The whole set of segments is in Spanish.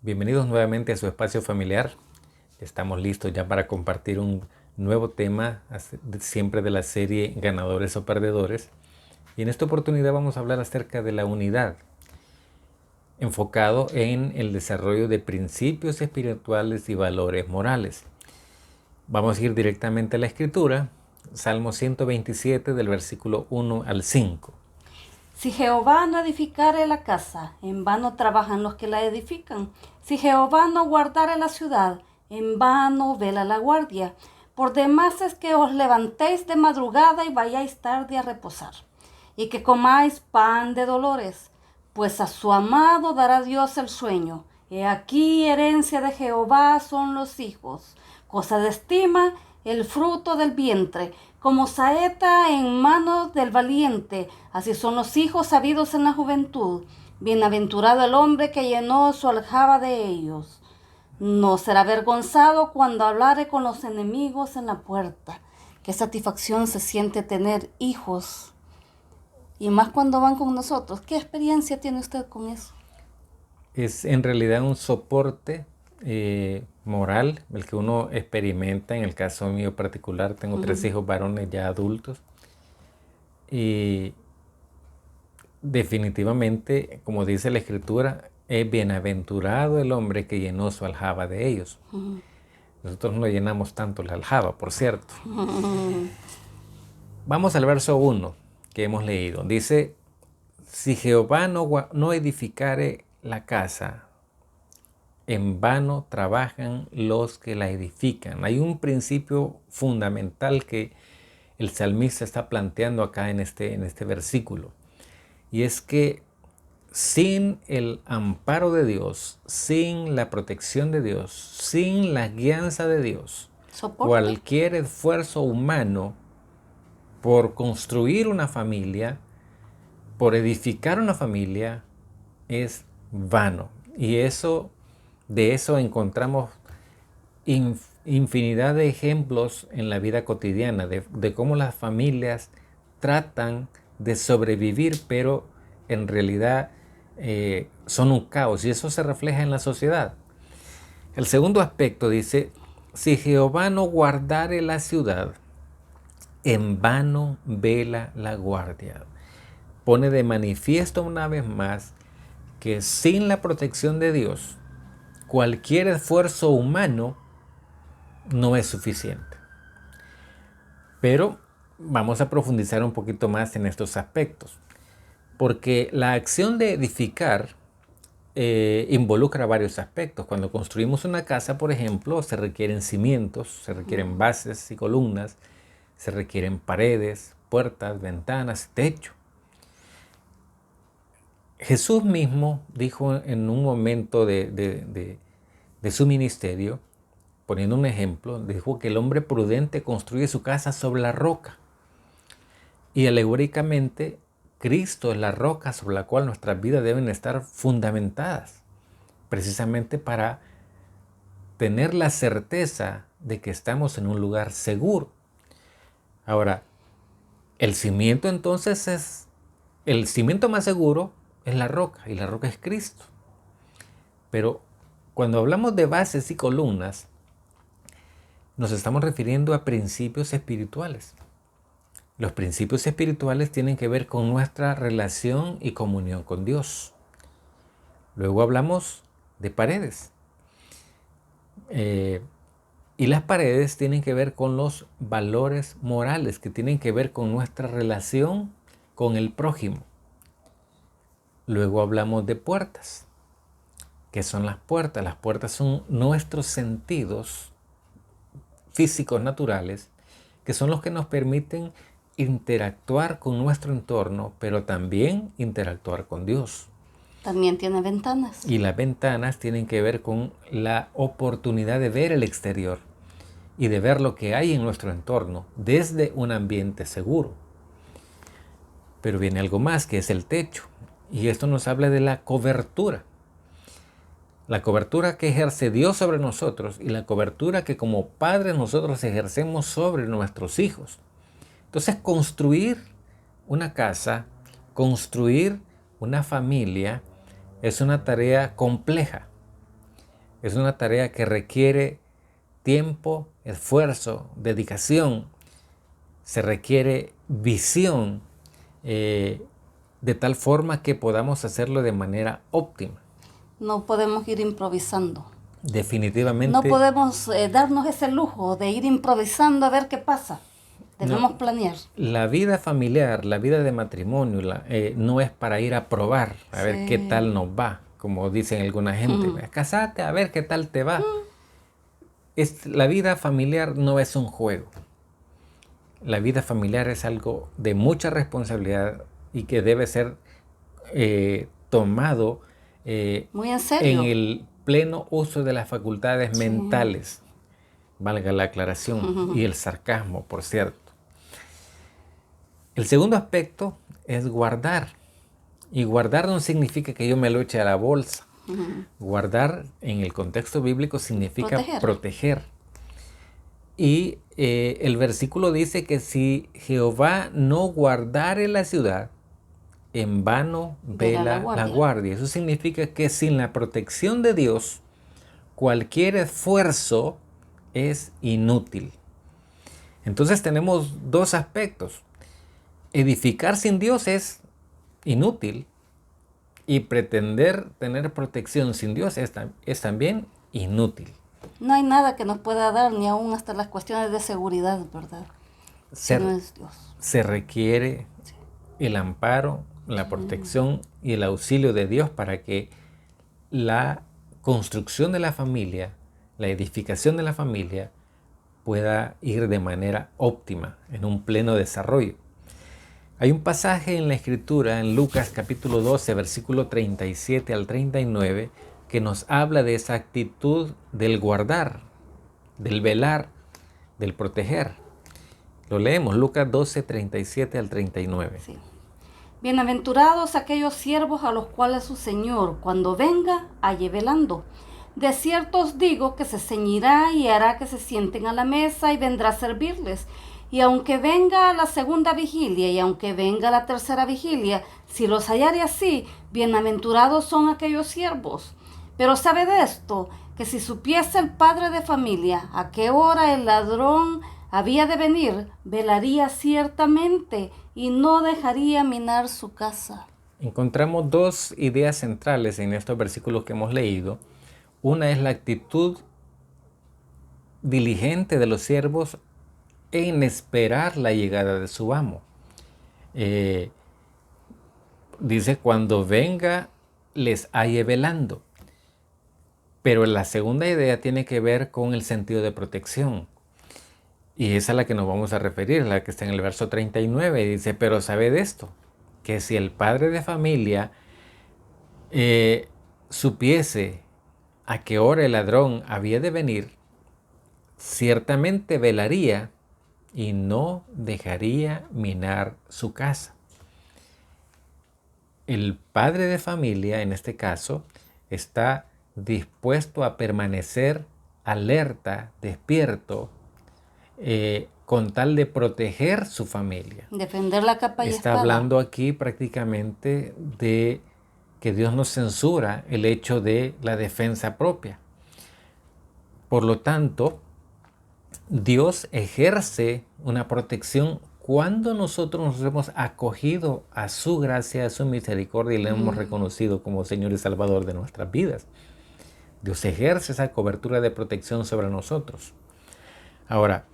Bienvenidos nuevamente a su espacio familiar. Estamos listos ya para compartir un nuevo tema, siempre de la serie Ganadores o Perdedores. Y en esta oportunidad vamos a hablar acerca de la unidad, enfocado en el desarrollo de principios espirituales y valores morales. Vamos a ir directamente a la Escritura, Salmo 127 del versículo 1 al 5. Si Jehová no edificare la casa, en vano trabajan los que la edifican. Si Jehová no guardare la ciudad, en vano vela la guardia. Por demás es que os levantéis de madrugada y vayáis tarde a reposar, y que comáis pan de dolores, pues a su amado dará Dios el sueño. He aquí herencia de Jehová son los hijos, cosa de estima el fruto del vientre, como saeta en manos del valiente, así son los hijos sabidos en la juventud. Bienaventurado el hombre que llenó su aljaba de ellos. No será avergonzado cuando hablare con los enemigos en la puerta. Qué satisfacción se siente tener hijos. Y más cuando van con nosotros. ¿Qué experiencia tiene usted con eso? Es en realidad un soporte moral, el que uno experimenta. En el caso mío particular, tengo 3 hijos varones ya adultos. Y definitivamente, como dice la Escritura, es bienaventurado el hombre que llenó su aljaba de ellos. Nosotros no llenamos tanto la aljaba, por cierto. Vamos al verso 1 que hemos leído. Dice, si Jehová no edificare la casa, en vano trabajan los que la edifican. Hay un principio fundamental que el salmista está planteando acá en este versículo. Y es que sin el amparo de Dios, sin la protección de Dios, sin la guianza de Dios, cualquier esfuerzo humano por construir una familia, por edificar una familia, es vano. Y de eso encontramos infinidad de ejemplos en la vida cotidiana, de cómo las familias tratan de sobrevivir, pero en realidad son un caos, y eso se refleja en la sociedad. El segundo aspecto dice, si Jehová no guardare la ciudad, en vano vela la guardia. Pone de manifiesto una vez más que sin la protección de Dios, cualquier esfuerzo humano no es suficiente. Pero vamos a profundizar un poquito más en estos aspectos, porque la acción de edificar involucra varios aspectos. Cuando construimos una casa, por ejemplo, se requieren cimientos, se requieren bases y columnas, se requieren paredes, puertas, ventanas, techo. Jesús mismo dijo en un momento de su ministerio, poniendo un ejemplo, dijo que el hombre prudente construye su casa sobre la roca. Y alegóricamente, Cristo es la roca sobre la cual nuestras vidas deben estar fundamentadas, precisamente para tener la certeza de que estamos en un lugar seguro. Ahora, el cimiento entonces el cimiento más seguro es la roca, y la roca es Cristo. Pero cuando hablamos de bases y columnas, nos estamos refiriendo a principios espirituales. Los principios espirituales tienen que ver con nuestra relación y comunión con Dios. Luego hablamos de paredes. Y las paredes tienen que ver con los valores morales, que tienen que ver con nuestra relación con el prójimo. Luego hablamos de puertas. ¿Qué son las puertas? Las puertas son nuestros sentidos físicos naturales, que son los que nos permiten interactuar con nuestro entorno, pero también interactuar con Dios. También tiene ventanas. Y las ventanas tienen que ver con la oportunidad de ver el exterior y de ver lo que hay en nuestro entorno desde un ambiente seguro. Pero viene algo más, que es el techo. Y esto nos habla de la cobertura. La cobertura que ejerce Dios sobre nosotros y la cobertura que como padres nosotros ejercemos sobre nuestros hijos. Entonces, construir una casa, construir una familia, es una tarea compleja. Es una tarea que requiere tiempo, esfuerzo, dedicación. Se requiere visión de tal forma que podamos hacerlo de manera óptima. No podemos ir improvisando. Definitivamente. No podemos darnos ese lujo de ir improvisando a ver qué pasa. Debemos planear. La vida familiar, la vida de matrimonio, no es para ir a probar, a ver qué tal nos va, como dicen alguna gente. Casate, a ver qué tal te va. La vida familiar no es un juego. La vida familiar es algo de mucha responsabilidad y que debe ser tomado muy en serio, en el pleno uso de las facultades mentales, valga la aclaración, y el sarcasmo, por cierto. El segundo aspecto es guardar. Y guardar no significa que yo me lo eche a la bolsa. Guardar en el contexto bíblico significa proteger. Y el versículo dice que si Jehová no guardare la ciudad, en vano vela la guardia. Eso significa que sin la protección de Dios, cualquier esfuerzo es inútil. Entonces tenemos dos aspectos. Edificar sin Dios es inútil y pretender tener protección sin Dios es también inútil. No hay nada que nos pueda dar, ni aún hasta las cuestiones de seguridad, ¿verdad? Si no es Dios. Se requiere el amparo, la protección y el auxilio de Dios para que la construcción de la familia, la edificación de la familia pueda ir de manera óptima, en un pleno desarrollo. Hay un pasaje en la Escritura, en Lucas capítulo 12, versículo 37 al 39, que nos habla de esa actitud del guardar, del velar, del proteger. Lo leemos, Lucas 12, 37 al 39. Sí. Bienaventurados aquellos siervos a los cuales su Señor, cuando venga, halle velando. De cierto os digo que se ceñirá y hará que se sienten a la mesa y vendrá a servirles. Y aunque venga la segunda vigilia y aunque venga la tercera vigilia, si los hallare así, bienaventurados son aquellos siervos. Pero sabed esto, que si supiese el padre de familia a qué hora el ladrón había de venir, velaría ciertamente y no dejaría minar su casa. Encontramos dos ideas centrales en estos versículos que hemos leído. Una es la actitud diligente de los siervos en esperar la llegada de su amo. Dice, cuando venga, les halle velando. Pero la segunda idea tiene que ver con el sentido de protección. Y esa es a la que nos vamos a referir, la que está en el verso 39. Dice, pero sabed esto, que si el padre de familia supiese a qué hora el ladrón había de venir, ciertamente velaría y no dejaría minar su casa. El padre de familia, en este caso, está dispuesto a permanecer alerta, despierto, con tal de proteger su familia. Defender la capa y Está espada. hablando aquí prácticamente de que Dios no censura el hecho de la defensa propia. Por lo tanto, Dios ejerce una protección cuando nosotros nos hemos acogido a su gracia, a su misericordia y le hemos reconocido como Señor y Salvador de nuestras vidas. Dios ejerce esa cobertura de protección sobre nosotros. Ahora,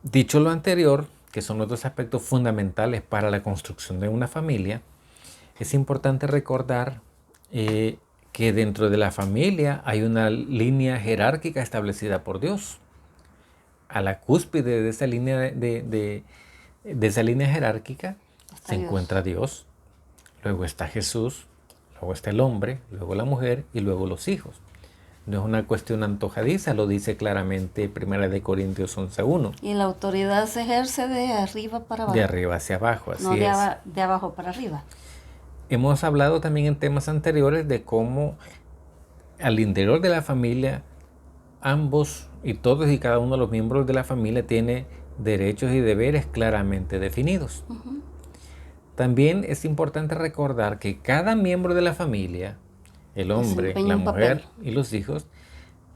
dicho lo anterior, que son los dos aspectos fundamentales para la construcción de una familia, es importante recordar que dentro de la familia hay una línea jerárquica establecida por Dios. A la cúspide de esa línea, de esa línea jerárquica se encuentra Dios, luego está Jesús, luego está el hombre, luego la mujer y luego los hijos. No es una cuestión antojadiza, lo dice claramente 1 Corintios 11:1. Y la autoridad se ejerce de arriba para abajo. De arriba hacia abajo, así no es. De abajo para arriba. Hemos hablado también en temas anteriores de cómo al interior de la familia ambos y todos y cada uno de los miembros de la familia tiene derechos y deberes claramente definidos. También es importante recordar que cada miembro de la familia el hombre, Desempeña la un mujer papel. y los hijos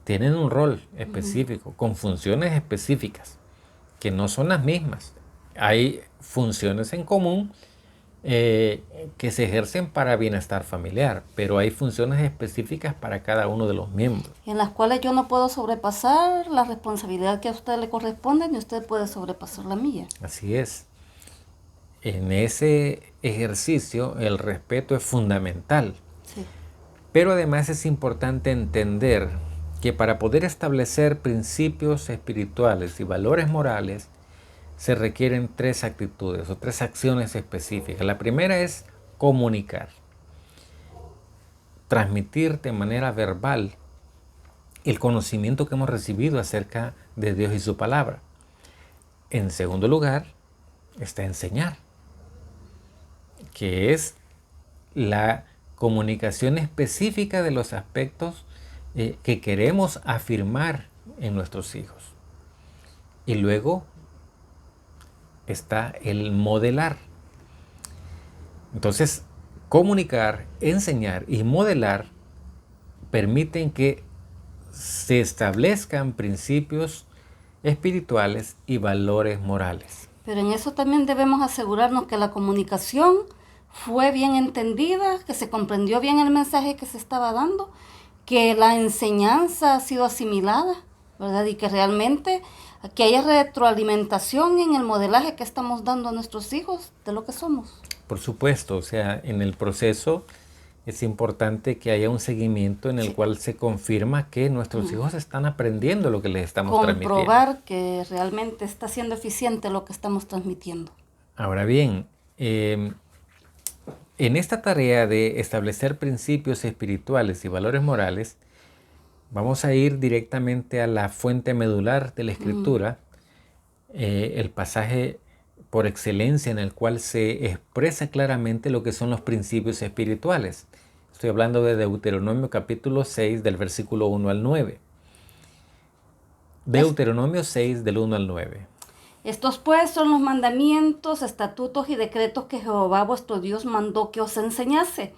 tienen un rol específico, con funciones específicas, que no son las mismas. Hay funciones en común que se ejercen para bienestar familiar, pero hay funciones específicas para cada uno de los miembros. En las cuales yo no puedo sobrepasar la responsabilidad que a usted le corresponde, ni usted puede sobrepasar la mía. Así es. En ese ejercicio el respeto es fundamental, Sí. pero además es importante entender que para poder establecer principios espirituales y valores morales se requieren tres actitudes o tres acciones específicas. La primera es comunicar, transmitir de manera verbal el conocimiento que hemos recibido acerca de Dios y su palabra. En segundo lugar está enseñar, que es la comunicación específica de los aspectos que queremos afirmar en nuestros hijos. Y luego está el modelar. Entonces, comunicar, enseñar y modelar permiten que se establezcan principios espirituales y valores morales. Pero en eso también debemos asegurarnos que la comunicación fue bien entendida, que se comprendió bien el mensaje que se estaba dando, que la enseñanza ha sido asimilada, ¿verdad? Y que realmente que haya retroalimentación en el modelaje que estamos dando a nuestros hijos de lo que somos. Por supuesto, o sea, en el proceso es importante que haya un seguimiento en el cual se confirma que nuestros hijos están aprendiendo lo que les estamos transmitiendo. Comprobar que realmente está siendo eficiente lo que estamos transmitiendo. Ahora bien, en esta tarea de establecer principios espirituales y valores morales, vamos a ir directamente a la fuente medular de la Escritura, el pasaje por excelencia en el cual se expresa claramente lo que son los principios espirituales. Estoy hablando de Deuteronomio capítulo 6 del versículo 1 al 9. Deuteronomio 6 del 1 al 9. Estos pues son los mandamientos, estatutos y decretos que Jehová vuestro Dios mandó que os enseñase,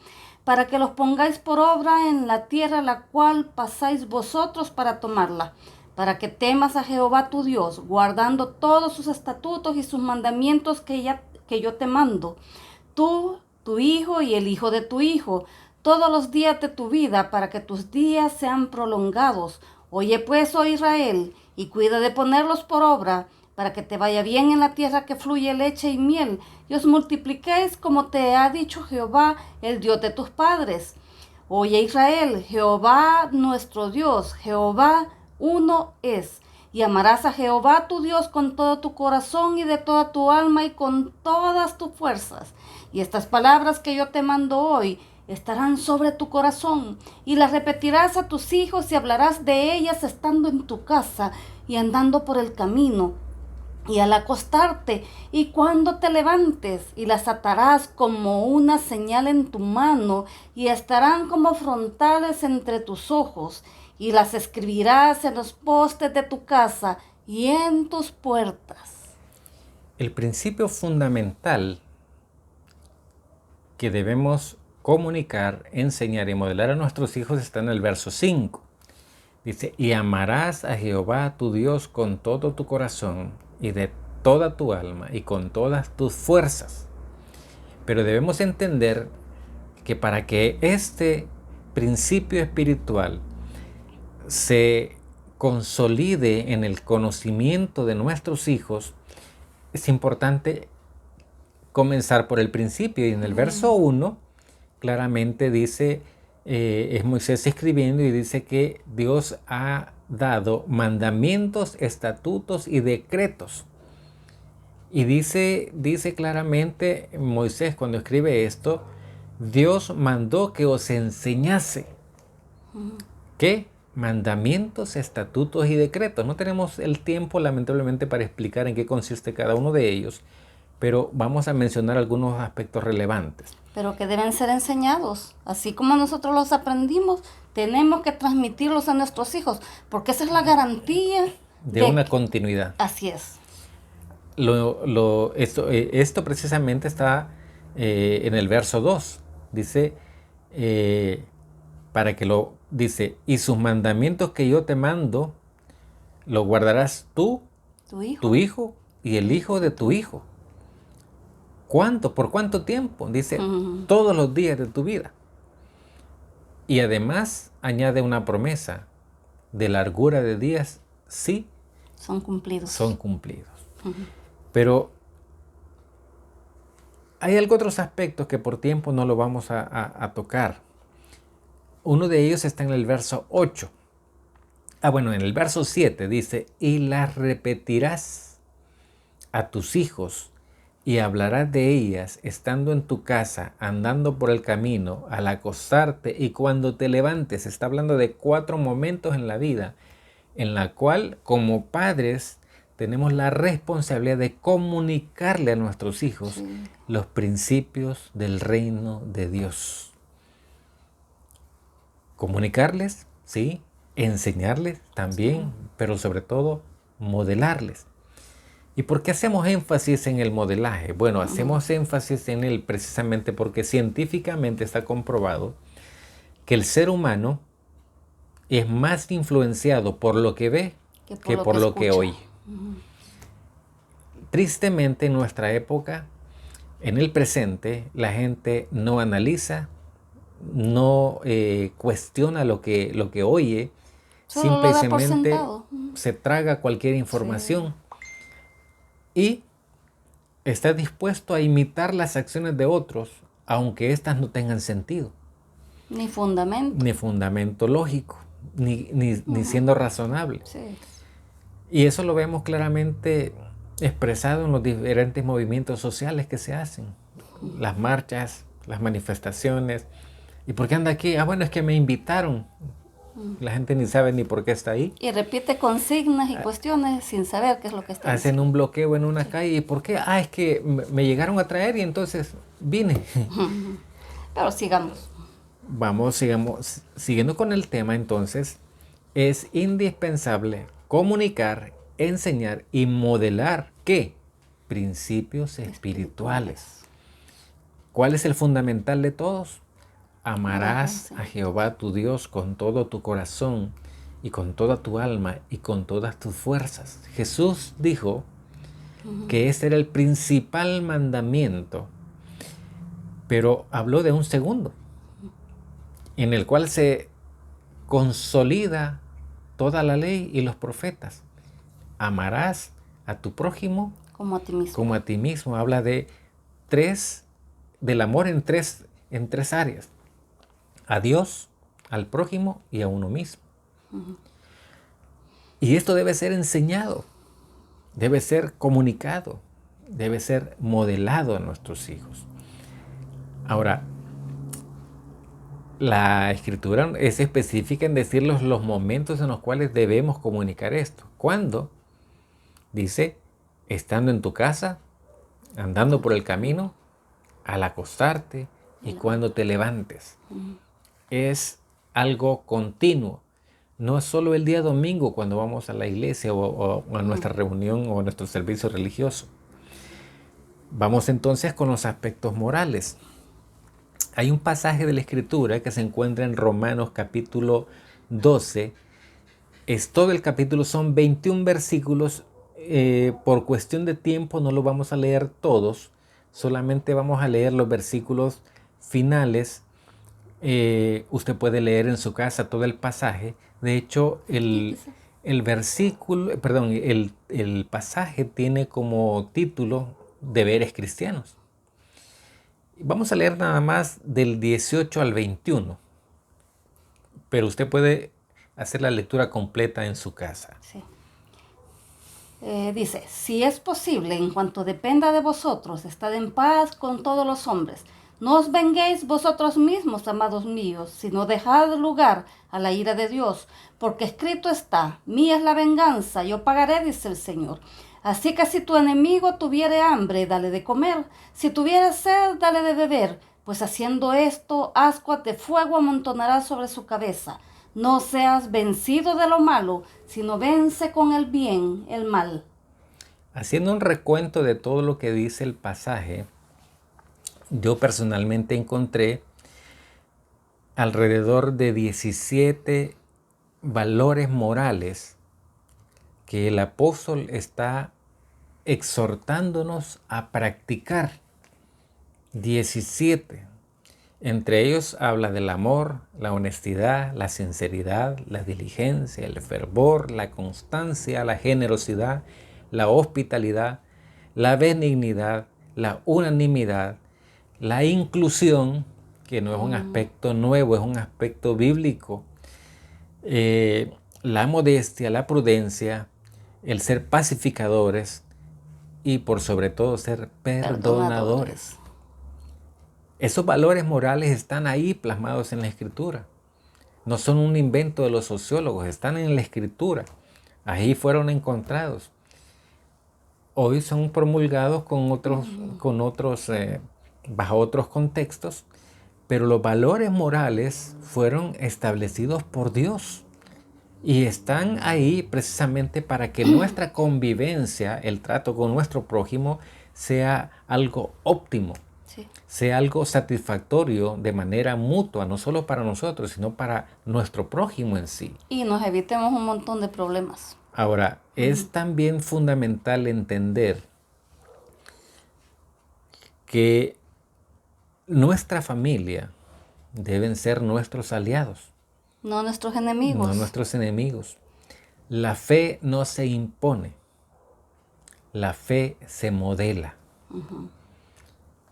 para que los pongáis por obra en la tierra la cual pasáis vosotros para tomarla, para que temas a Jehová tu Dios, guardando todos sus estatutos y sus mandamientos que yo te mando, tú, tu hijo y el hijo de tu hijo, todos los días de tu vida, para que tus días sean prolongados. Oye pues, oh Israel, y cuida de ponerlos por obra, para que te vaya bien en la tierra que fluye leche y miel, y os multipliquéis como te ha dicho Jehová, el Dios de tus padres. Oye Israel, Jehová nuestro Dios, Jehová uno es. Y amarás a Jehová tu Dios con todo tu corazón y de toda tu alma y con todas tus fuerzas. Y estas palabras que yo te mando hoy estarán sobre tu corazón, y las repetirás a tus hijos y hablarás de ellas estando en tu casa y andando por el camino y al acostarte y cuando te levantes, y las atarás como una señal en tu mano y estarán como frontales entre tus ojos, y las escribirás en los postes de tu casa y en tus puertas. El principio fundamental que debemos comunicar, enseñar y modelar a nuestros hijos está en el verso 5. Dice, y amarás a Jehová tu Dios con todo tu corazón y de toda tu alma y con todas tus fuerzas. Pero debemos entender que para que este principio espiritual se consolide en el conocimiento de nuestros hijos, es importante comenzar por el principio. Y en el verso 1 claramente dice, es Moisés escribiendo y dice que Dios ha dado mandamientos, estatutos y decretos. Y dice claramente Moisés cuando escribe esto, Dios mandó que os enseñase. ¿Qué? Mandamientos, estatutos y decretos. No tenemos el tiempo, lamentablemente, para explicar en qué consiste cada uno de ellos, pero vamos a mencionar algunos aspectos relevantes. Pero que deben ser enseñados. Así como nosotros los aprendimos, tenemos que transmitirlos a nuestros hijos, porque esa es la garantía de una continuidad. Así es. Esto precisamente está en el verso 2. Dice, para que lo, dice, y sus mandamientos que yo te mando, lo guardarás tú, tu hijo y el hijo de tu hijo. ¿Cuánto? ¿Por cuánto tiempo? Dice, todos los días de tu vida. Y además añade una promesa de largura de días, sí, son cumplidos. Son cumplidos. Pero hay otros aspectos que por tiempo no lo vamos a tocar. Uno de ellos está en el verso 8. En el verso 7 dice, y las repetirás a tus hijos y hablarás de ellas estando en tu casa, andando por el camino, al acostarte y cuando te levantes. Está hablando de 4 momentos en la vida en la cual como padres tenemos la responsabilidad de comunicarle a nuestros hijos los principios del reino de Dios. Comunicarles, sí, enseñarles también, pero sobre todo modelarles. ¿Y por qué hacemos énfasis en el modelaje? Bueno, hacemos énfasis en él precisamente porque científicamente está comprobado que el ser humano es más influenciado por lo que ve que por lo que oye. Tristemente en nuestra época, en el presente, la gente no analiza, no cuestiona lo que oye, simplemente se traga cualquier información y está dispuesto a imitar las acciones de otros, aunque éstas no tengan sentido. Ni fundamento. Ni fundamento lógico, ni siendo razonable. Sí. Y eso lo vemos claramente expresado en los diferentes movimientos sociales que se hacen. Las marchas, las manifestaciones. ¿Y por qué anda aquí? Bueno, es que me invitaron. La gente ni sabe ni por qué está ahí. Y repite consignas y cuestiones sin saber qué es lo que está Hacen un bloqueo en una calle. ¿Y por qué? Es que me llegaron a traer y entonces vine. Pero sigamos. Sigamos. Siguiendo con el tema, entonces, es indispensable comunicar, enseñar y modelar, ¿qué? Principios espirituales. ¿Cuál es el fundamental de todos? Amarás a Jehová tu Dios con todo tu corazón y con toda tu alma y con todas tus fuerzas. Jesús dijo que ese era el principal mandamiento, pero habló de un segundo, en el cual se consolida toda la ley y los profetas. Amarás a tu prójimo como a ti mismo. Como a ti mismo. Habla de del amor en tres áreas. A Dios, al prójimo y a uno mismo. Y esto debe ser enseñado, debe ser comunicado, debe ser modelado a nuestros hijos. Ahora, la Escritura es específica en decirnos los momentos en los cuales debemos comunicar esto. ¿Cuándo? Dice, estando en tu casa, andando por el camino, al acostarte y cuando te levantes. Es algo continuo. No es solo el día domingo cuando vamos a la iglesia o a nuestra reunión o a nuestro servicio religioso. Vamos entonces con los aspectos morales. Hay un pasaje de la Escritura que se encuentra en Romanos capítulo 12. Es todo el capítulo, son 21 versículos. Por cuestión de tiempo no lo vamos a leer todos. Solamente vamos a leer los versículos finales. Usted puede leer en su casa todo el pasaje. De hecho, el pasaje tiene como título Deberes cristianos. Vamos a leer nada más del 18 al 21. Pero usted puede hacer la lectura completa en su casa. Sí. Dice, si es posible, en cuanto dependa de vosotros, estad en paz con todos los hombres. No os venguéis vosotros mismos, amados míos, sino dejad lugar a la ira de Dios, porque escrito está, mía es la venganza, yo pagaré, dice el Señor. Así que si tu enemigo tuviere hambre, dale de comer, si tuviere sed, dale de beber, pues haciendo esto, ascuas de fuego amontonarás sobre su cabeza. No seas vencido de lo malo, sino vence con el bien el mal. Haciendo un recuento de todo lo que dice el pasaje, yo personalmente encontré alrededor de 17 valores morales que el apóstol está exhortándonos a practicar. 17. Entre ellos habla del amor, la honestidad, la sinceridad, la diligencia, el fervor, la constancia, la generosidad, la hospitalidad, la benignidad, la unanimidad, la inclusión, que no es un aspecto nuevo, es un aspecto bíblico, la modestia, la prudencia, el ser pacificadores y por sobre todo ser perdonadores. Esos valores morales están ahí plasmados en la Escritura. No son un invento de los sociólogos, están en la Escritura. Ahí fueron encontrados. Hoy son promulgados bajo otros contextos, pero los valores morales fueron establecidos por Dios y están ahí precisamente para que nuestra convivencia, el trato con nuestro prójimo, sea algo óptimo, sea algo satisfactorio de manera mutua, no solo para nosotros, sino para nuestro prójimo en sí. Y nos evitemos un montón de problemas. Ahora, es también fundamental entender que nuestra familia deben ser nuestros aliados. No nuestros enemigos. No nuestros enemigos. La fe no se impone. La fe se modela.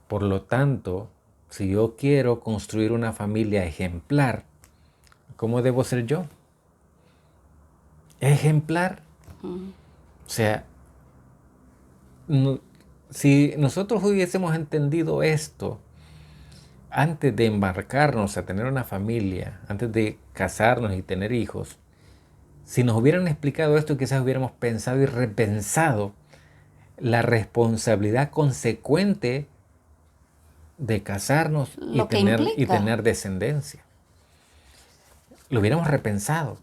Por lo tanto, si yo quiero construir una familia ejemplar, ¿cómo debo ser yo? Ejemplar. O sea, si nosotros hubiésemos entendido esto antes de embarcarnos a tener una familia, antes de casarnos y tener hijos, si nos hubieran explicado esto, quizás hubiéramos pensado y repensado la responsabilidad consecuente de casarnos y tener descendencia. Lo hubiéramos repensado.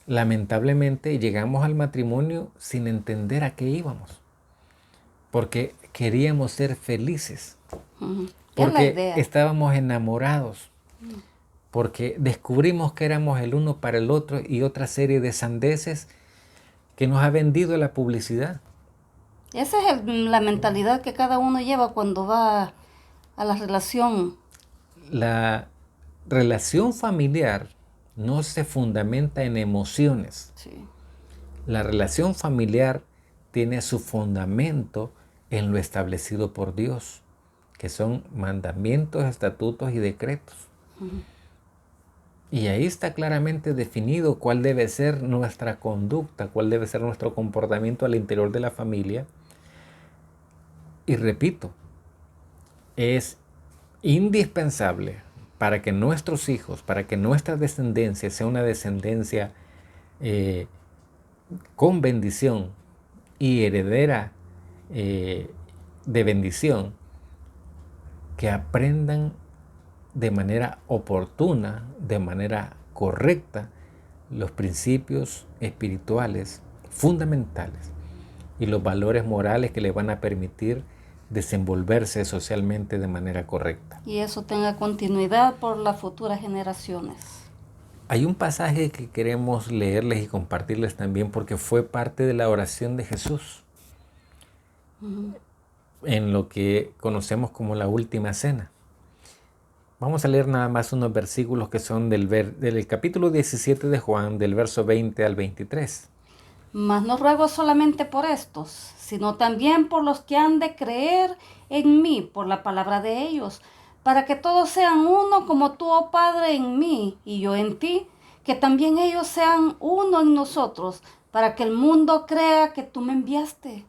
Lamentablemente llegamos al matrimonio sin entender a qué íbamos, porque queríamos ser felices, porque estábamos enamorados, porque descubrimos que éramos el uno para el otro y otra serie de sandeces que nos ha vendido la publicidad. Esa es la mentalidad que cada uno lleva cuando va a la relación. La relación familiar no se fundamenta en emociones. Sí. La relación familiar tiene su fundamento en lo establecido por Dios, que son mandamientos, estatutos y decretos. Y ahí está claramente definido cuál debe ser nuestra conducta, cuál debe ser nuestro comportamiento al interior de la familia. Y repito, es indispensable para que nuestros hijos, para que nuestra descendencia sea una descendencia con bendición y heredera de bendición, que aprendan de manera oportuna, de manera correcta, los principios espirituales fundamentales y los valores morales que les van a permitir desenvolverse socialmente de manera correcta. Y eso tenga continuidad por las futuras generaciones. Hay un pasaje que queremos leerles y compartirles también porque fue parte de la oración de Jesús en lo que conocemos como la última cena. Vamos a leer nada más unos versículos que son del capítulo 17 de Juan, del verso 20 al 23. Mas no ruego solamente por estos, sino también por los que han de creer en mí por la palabra de ellos, para que todos sean uno como tú, oh Padre, en mí y yo en ti, que también ellos sean uno en nosotros, para que el mundo crea que tú me enviaste.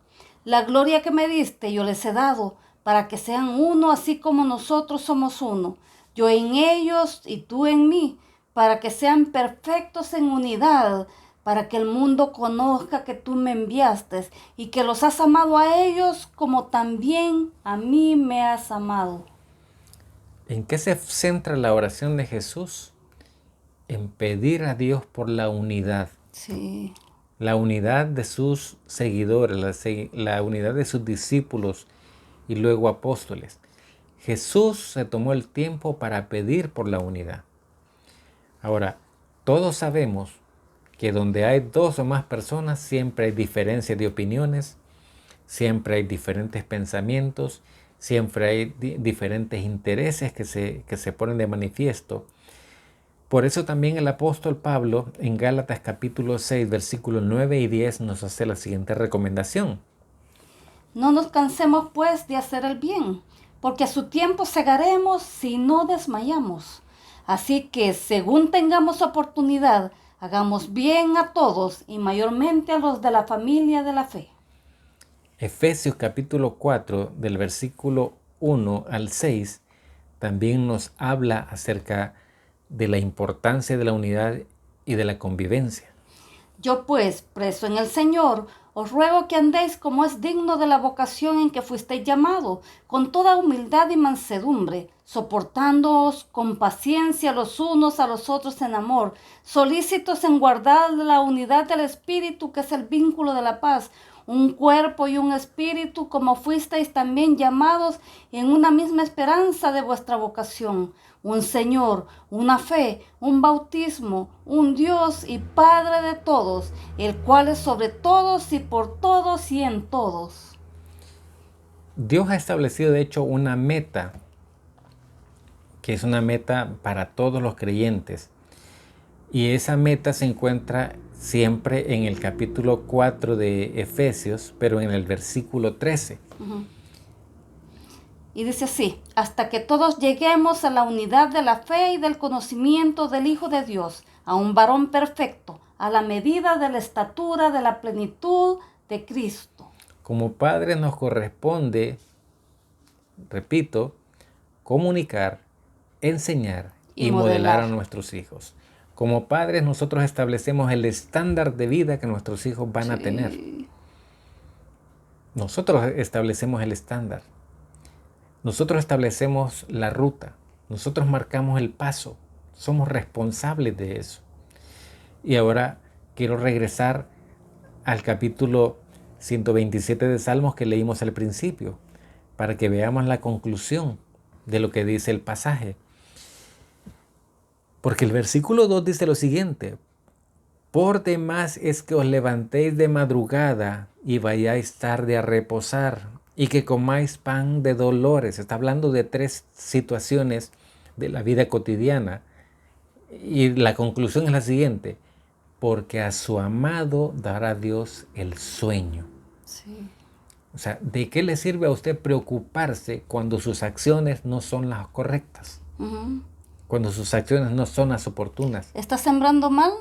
La gloria que me diste yo les he dado, para que sean uno así como nosotros somos uno, yo en ellos y tú en mí, para que sean perfectos en unidad, para que el mundo conozca que tú me enviaste y que los has amado a ellos como también a mí me has amado. ¿En qué se centra la oración de Jesús? En pedir a Dios por la unidad. Sí. La unidad de sus seguidores, la unidad de sus discípulos y luego apóstoles. Jesús se tomó el tiempo para pedir por la unidad. Ahora, todos sabemos que donde hay dos o más personas siempre hay diferencias de opiniones, siempre hay diferentes pensamientos, siempre hay diferentes intereses que se ponen de manifiesto. Por eso también el apóstol Pablo en Gálatas capítulo 6, versículos 9 y 10 nos hace la siguiente recomendación. No nos cansemos pues de hacer el bien, porque a su tiempo segaremos si no desmayamos. Así que según tengamos oportunidad, hagamos bien a todos y mayormente a los de la familia de la fe. Efesios capítulo 4 del versículo 1 al 6 también nos habla acerca de la importancia de la unidad y de la convivencia. Yo pues, preso en el Señor, os ruego que andéis como es digno de la vocación en que fuisteis llamado, con toda humildad y mansedumbre, soportándoos con paciencia los unos a los otros en amor, solícitos en guardar la unidad del Espíritu, que es el vínculo de la paz, un cuerpo y un espíritu, como fuisteis también llamados en una misma esperanza de vuestra vocación, un Señor, una fe, un bautismo, un Dios y Padre de todos, el cual es sobre todos y por todos y en todos. Dios ha establecido de hecho una meta, que es una meta para todos los creyentes. Y esa meta se encuentra siempre en el capítulo 4 de Efesios, pero en el versículo 13. Y dice así: hasta que todos lleguemos a la unidad de la fe y del conocimiento del Hijo de Dios, a un varón perfecto, a la medida de la estatura de la plenitud de Cristo. Como padres nos corresponde, repito, comunicar, enseñar y modelar a nuestros hijos. Como padres nosotros establecemos el estándar de vida que nuestros hijos van a tener. Nosotros establecemos el estándar. Nosotros establecemos la ruta. Nosotros marcamos el paso. Somos responsables de eso. Y ahora quiero regresar al capítulo 127 de Salmos que leímos al principio, para que veamos la conclusión de lo que dice el pasaje. Porque el versículo 2 dice lo siguiente: por demás es que os levantéis de madrugada y vayáis tarde a reposar, y que comáis pan de dolores. Está hablando de tres situaciones de la vida cotidiana. Y la conclusión es la siguiente: porque a su amado dará Dios el sueño. Sí. O sea, ¿de qué le sirve a usted preocuparse cuando sus acciones no son las correctas? Cuando sus acciones no son las oportunas. ¿Está sembrando mal?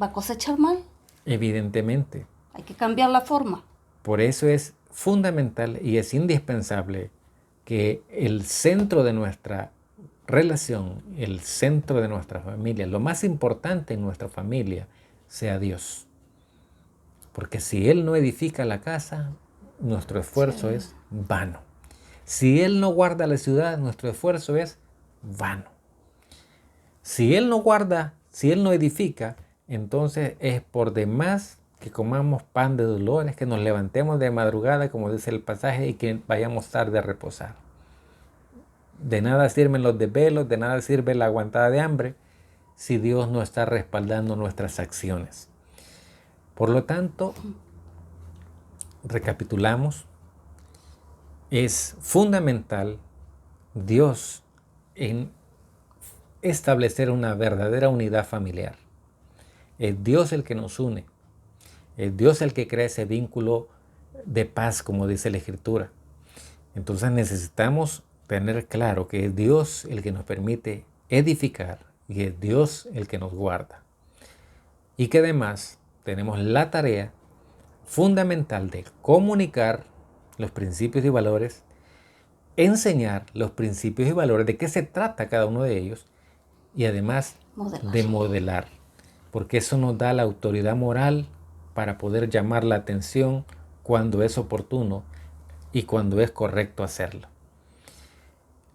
¿Va a cosechar mal? Evidentemente. Hay que cambiar la forma. Por eso es fundamental y es indispensable que el centro de nuestra relación, el centro de nuestra familia, lo más importante en nuestra familia, sea Dios. Porque si Él no edifica la casa, nuestro esfuerzo es vano. Si Él no guarda la ciudad, nuestro esfuerzo es vano. Si Él no guarda, si Él no edifica, entonces es por demás que comamos pan de dolores, que nos levantemos de madrugada, como dice el pasaje, y que vayamos tarde a reposar. De nada sirven los desvelos, de nada sirve la aguantada de hambre, si Dios no está respaldando nuestras acciones. Por lo tanto, recapitulamos, es fundamental Dios en establecer una verdadera unidad familiar. Es Dios el que nos une. Es Dios el que crea ese vínculo de paz, como dice la Escritura. Entonces necesitamos tener claro que es Dios el que nos permite edificar y es Dios el que nos guarda. Y que además tenemos la tarea fundamental de comunicar los principios y valores, enseñar los principios y valores, de qué se trata cada uno de ellos, y además de modelar, porque eso nos da la autoridad moral para poder llamar la atención cuando es oportuno y cuando es correcto hacerlo.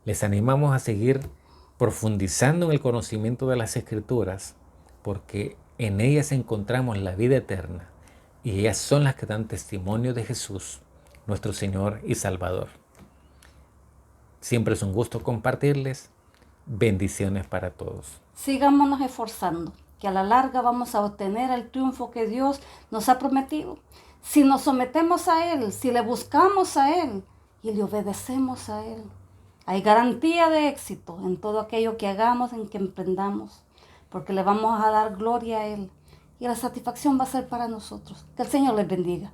Les animamos a seguir profundizando en el conocimiento de las Escrituras, porque en ellas encontramos la vida eterna y ellas son las que dan testimonio de Jesús, nuestro Señor y Salvador. Siempre es un gusto compartirles. Bendiciones para todos. Sigámonos esforzando, que a la larga vamos a obtener el triunfo que Dios nos ha prometido. Si nos sometemos a Él, si le buscamos a Él y le obedecemos a Él, hay garantía de éxito en todo aquello que hagamos, en que emprendamos, porque le vamos a dar gloria a Él y la satisfacción va a ser para nosotros. Que el Señor les bendiga.